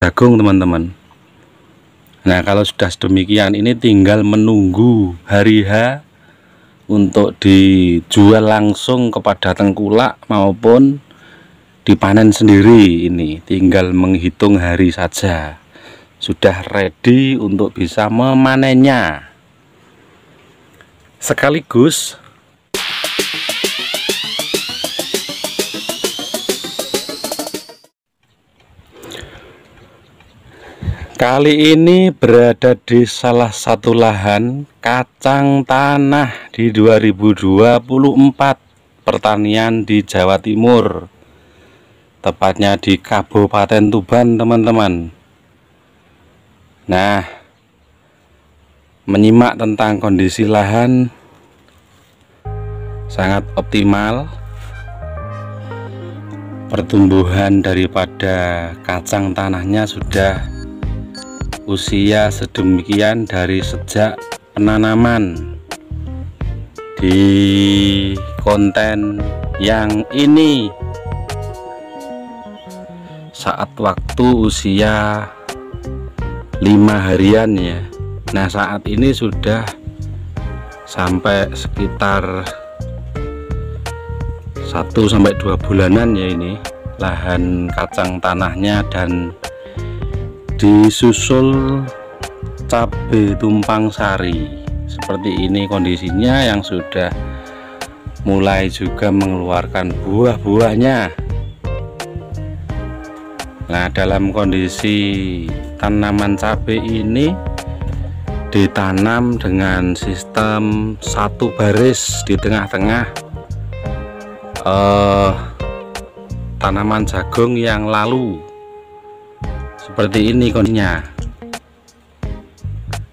jagung teman-teman. Nah, kalau sudah sedemikian, ini tinggal menunggu hari H untuk dijual langsung kepada tengkulak maupun dipanen sendiri. Ini tinggal menghitung hari saja, sudah ready untuk bisa memanennya sekaligus. Kali ini berada di salah satu lahan kacang tanah di 2024 pertanian di Jawa Timur, tepatnya di Kabupaten Tuban teman-teman. Nah, menyimak tentang kondisi lahan sangat optimal. Pertumbuhan daripada kacang tanahnya sudah usia sedemikian dari sejak penanaman. Di konten yang ini saat waktu usia 5 harian ya. Nah, saat ini sudah sampai sekitar 1-2 bulanan ya ini lahan kacang tanahnya, dan disusul cabai tumpang sari. Seperti ini kondisinya, yang sudah mulai juga mengeluarkan buah-buahnya. Nah, dalam kondisi tanaman cabai ini ditanam dengan sistem satu baris di tengah-tengah tanaman jagung yang lalu. Seperti ini kondisinya,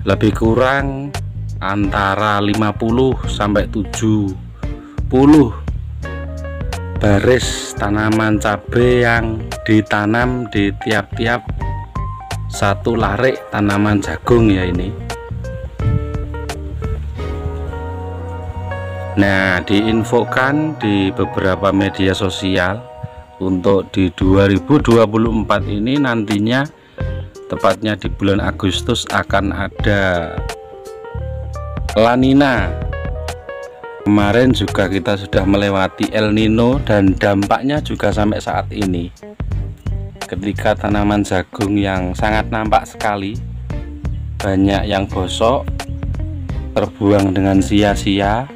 lebih kurang antara 50-70 baris tanaman cabai yang ditanam di tiap-tiap satu larik tanaman jagung ya ini. Nah, diinfokan di beberapa media sosial untuk di 2024 ini nantinya, tepatnya di bulan Agustus, akan ada La Nina. Kemarin juga kita sudah melewati El Nino, dan dampaknya juga sampai saat ini, ketika tanaman jagung yang sangat nampak sekali, banyak yang bosok, terbuang dengan sia-sia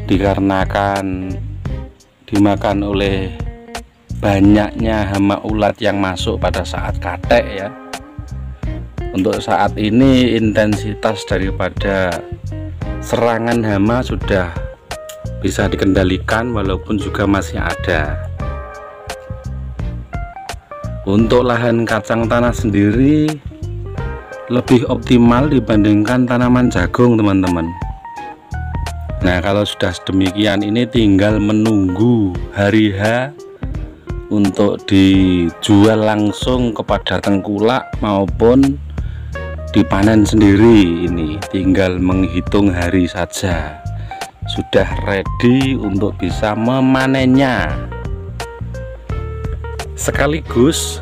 dikarenakan dimakan oleh banyaknya hama ulat yang masuk pada saat katek ya. Untuk saat ini intensitas daripada serangan hama sudah bisa dikendalikan, walaupun juga masih ada. Untuk lahan kacang tanah sendiri lebih optimal dibandingkan tanaman jagung teman-teman. Nah, kalau sudah sedemikian, ini tinggal menunggu hari H untuk dijual langsung kepada tengkulak maupun dipanen sendiri. Ini tinggal menghitung hari saja, sudah ready untuk bisa memanennya sekaligus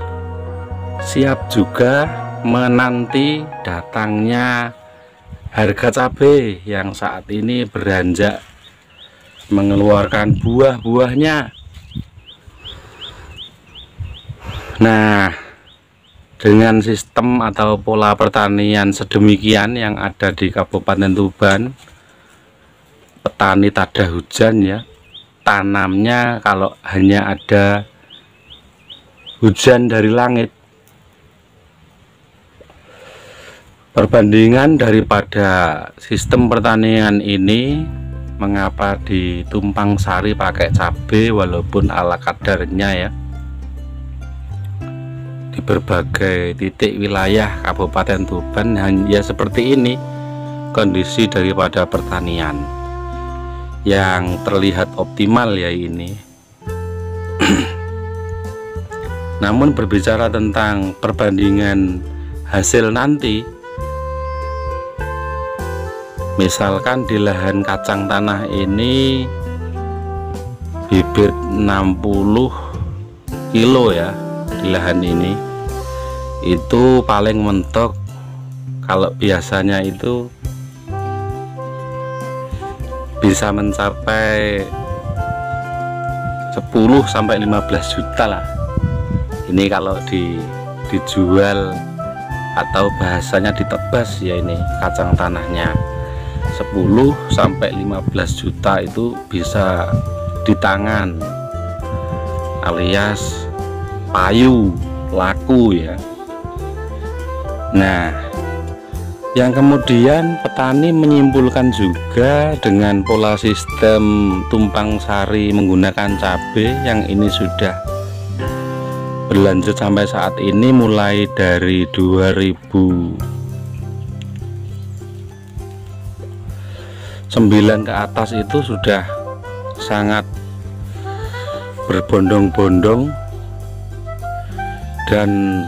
siap juga menanti datangnya harga cabai yang saat ini beranjak mengeluarkan buah-buahnya. Nah, dengan sistem atau pola pertanian sedemikian yang ada di Kabupaten Tuban, petani tada hujan ya, tanamnya kalau hanya ada hujan dari langit. Perbandingan daripada sistem pertanian ini, mengapa di tumpang sari pakai cabai walaupun ala kadarnya ya, di berbagai titik wilayah Kabupaten Tuban hanya seperti ini kondisi daripada pertanian yang terlihat optimal ya ini. Namun berbicara tentang perbandingan hasil nanti, misalkan di lahan kacang tanah ini bibit 60 kilo ya, di lahan ini itu paling mentok. Kalau biasanya itu bisa mencapai 10 sampai 15 juta lah. Ini kalau dijual atau bahasanya ditebas ya, ini kacang tanahnya 10 sampai 15 juta itu bisa di tangan, alias payu laku ya. Nah, yang kemudian petani menyimpulkan juga dengan pola sistem tumpang sari menggunakan cabai yang ini sudah berlanjut sampai saat ini, mulai dari 2009 ke atas itu sudah sangat berbondong-bondong dan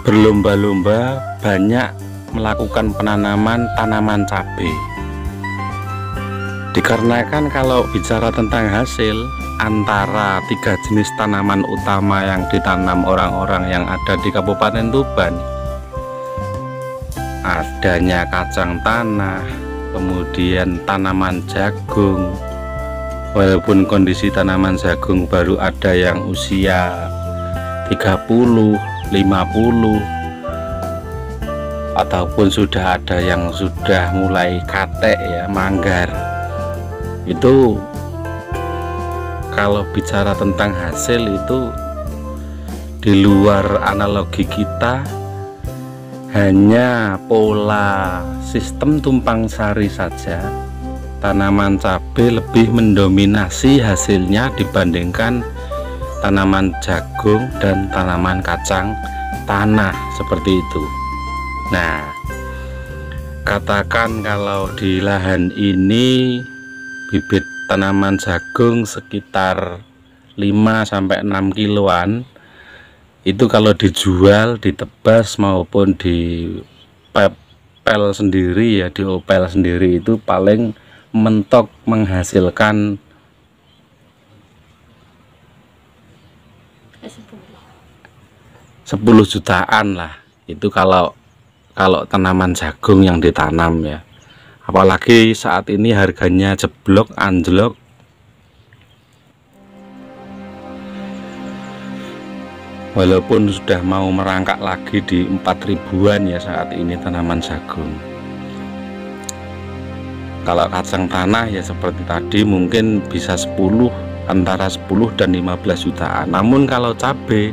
berlomba-lomba banyak melakukan penanaman tanaman cabai. Dikarenakan kalau bicara tentang hasil, antara 3 jenis tanaman utama yang ditanam orang-orang yang ada di Kabupaten Tuban, adanya kacang tanah, kemudian tanaman jagung. Walaupun kondisi tanaman jagung baru ada yang usia 30, 50, ataupun sudah ada yang sudah mulai katek ya, manggar. Itu kalau bicara tentang hasil itu di luar analogi kita, hanya pola sistem tumpang sari saja tanaman cabai lebih mendominasi hasilnya dibandingkan tanaman jagung dan tanaman kacang tanah seperti itu. Nah, katakan kalau di lahan ini bibit tanaman jagung sekitar 5-6 kiloan, itu kalau dijual, ditebas maupun di pel sendiri ya, diopel sendiri, itu paling mentok menghasilkan 10 jutaan lah. Itu kalau tanaman jagung yang ditanam ya. Apalagi saat ini harganya jeblok anjlok. Walaupun sudah mau merangkak lagi di 4 ribuan ya saat ini tanaman jagung. Kalau kacang tanah ya seperti tadi mungkin bisa 10, antara 10 dan 15 jutaan. Namun kalau cabai,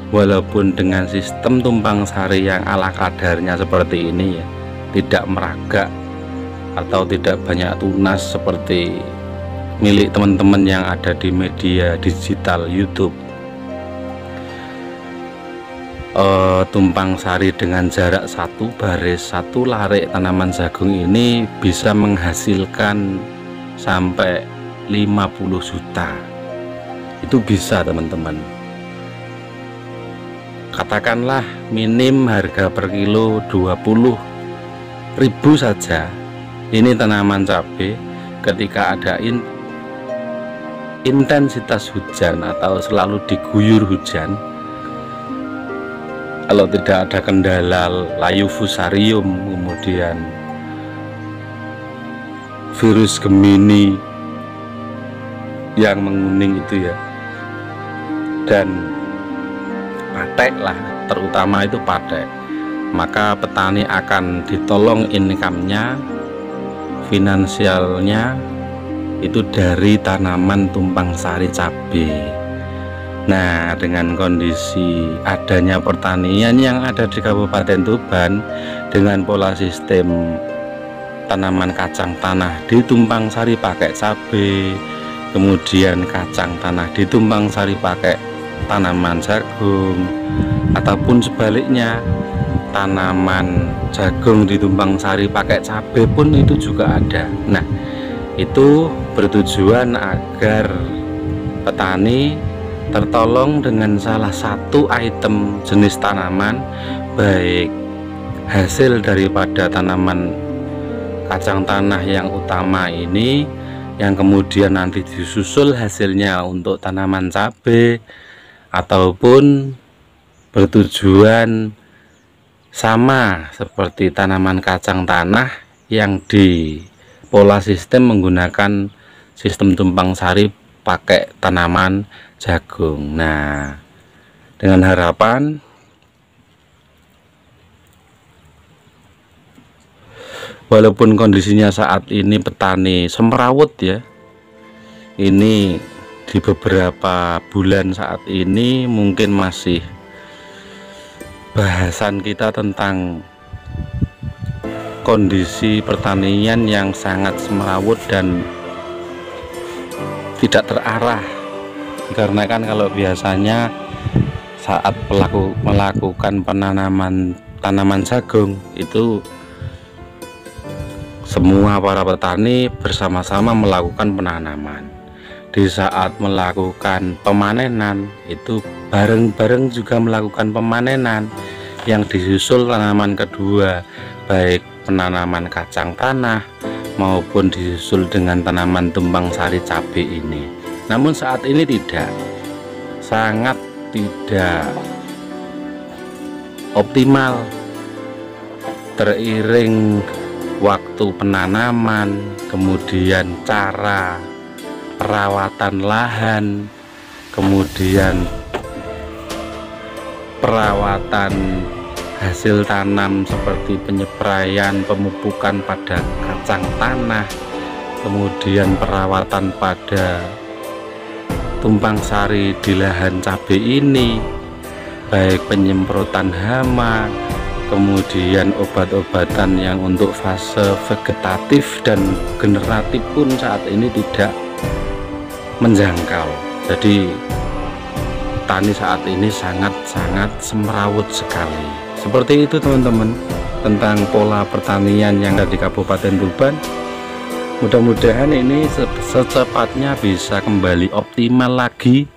walaupun dengan sistem tumpang sari yang ala kadarnya seperti ini ya, tidak meragak atau tidak banyak tunas seperti milik teman-teman yang ada di media digital YouTube. Tumpang sari dengan jarak 1 baris 1 larik tanaman jagung ini bisa menghasilkan sampai 50 juta. Itu bisa teman-teman. Katakanlah minim harga per kilo 20.000 saja. Ini tanaman cabai ketika ada intensitas hujan atau selalu diguyur hujan, kalau tidak ada kendala layu fusarium, kemudian virus Gemini yang menguning itu ya, dan patek lah, terutama itu patek, maka petani akan ditolong income-nya, finansialnya itu dari tanaman tumpang sari cabai. Nah, dengan kondisi adanya pertanian yang ada di Kabupaten Tuban dengan pola sistem tanaman kacang tanah ditumpang sari pakai cabai, kemudian kacang tanah ditumpang sari pakai tanaman jagung, ataupun sebaliknya tanaman jagung ditumpang sari pakai cabai pun itu juga ada. Nah, itu bertujuan agar petani tertolong dengan salah satu item jenis tanaman, baik hasil daripada tanaman kacang tanah yang utama ini yang kemudian nanti disusul hasilnya untuk tanaman cabai ataupun bertujuan sama seperti tanaman kacang tanah yang di pola sistem menggunakan sistem tumpang sari pakai tanaman jagung. Nah, dengan harapan walaupun kondisinya saat ini petani semrawut ya, ini di beberapa bulan saat ini mungkin masih bahasan kita tentang kondisi pertanian yang sangat semrawut dan tidak terarah. Karena kan kalau biasanya saat melakukan penanaman tanaman jagung itu semua para petani bersama-sama melakukan penanaman. Di saat melakukan pemanenan itu bareng-bareng juga melakukan pemanenan, yang disusul tanaman kedua, baik penanaman kacang tanah maupun disusul dengan tanaman tumpang sari cabai ini. Namun saat ini tidak, sangat tidak optimal, teriring waktu penanaman, kemudian cara perawatan lahan, kemudian perawatan hasil tanam seperti penyepraian, pemupukan pada kacang tanah, kemudian perawatan pada tumpang sari di lahan cabai ini, baik penyemprotan hama, kemudian obat-obatan yang untuk fase vegetatif dan generatif pun saat ini tidak menjangkau. Jadi petani saat ini sangat-sangat semrawut sekali. Seperti itu teman-teman, tentang pola pertanian yang ada di Kabupaten Tuban. Mudah-mudahan ini secepatnya bisa kembali optimal lagi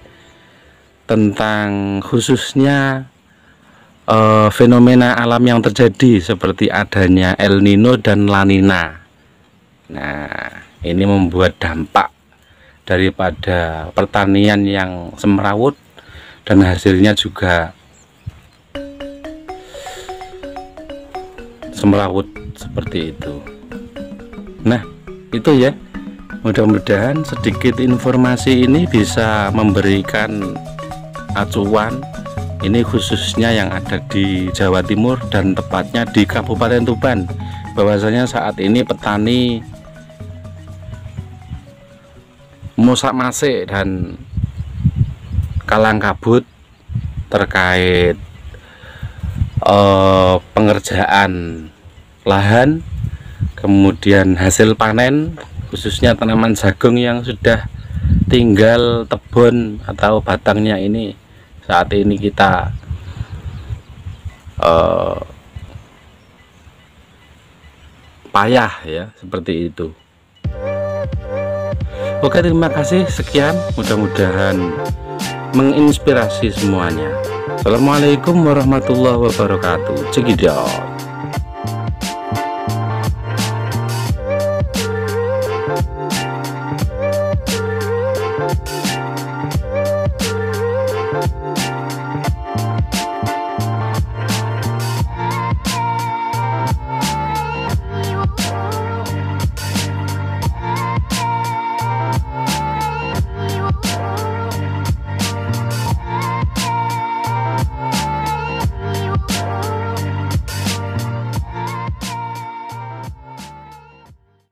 tentang khususnya fenomena alam yang terjadi seperti adanya El Nino dan La Nina. Nah, ini membuat dampak daripada pertanian yang semrawut dan hasilnya juga semrawut seperti itu. Nah, itu ya, mudah-mudahan sedikit informasi ini bisa memberikan acuan, ini khususnya yang ada di Jawa Timur dan tepatnya di Kabupaten Tuban, bahwasanya saat ini petani musak masik dan kalang kabut terkait pengerjaan lahan, kemudian hasil panen khususnya tanaman jagung yang sudah tinggal tebon atau batangnya ini saat ini kita payah ya, seperti itu. Oke, terima kasih, sekian, mudah-mudahan menginspirasi semuanya. Assalamualaikum warahmatullahi wabarakatuh. Cekidot.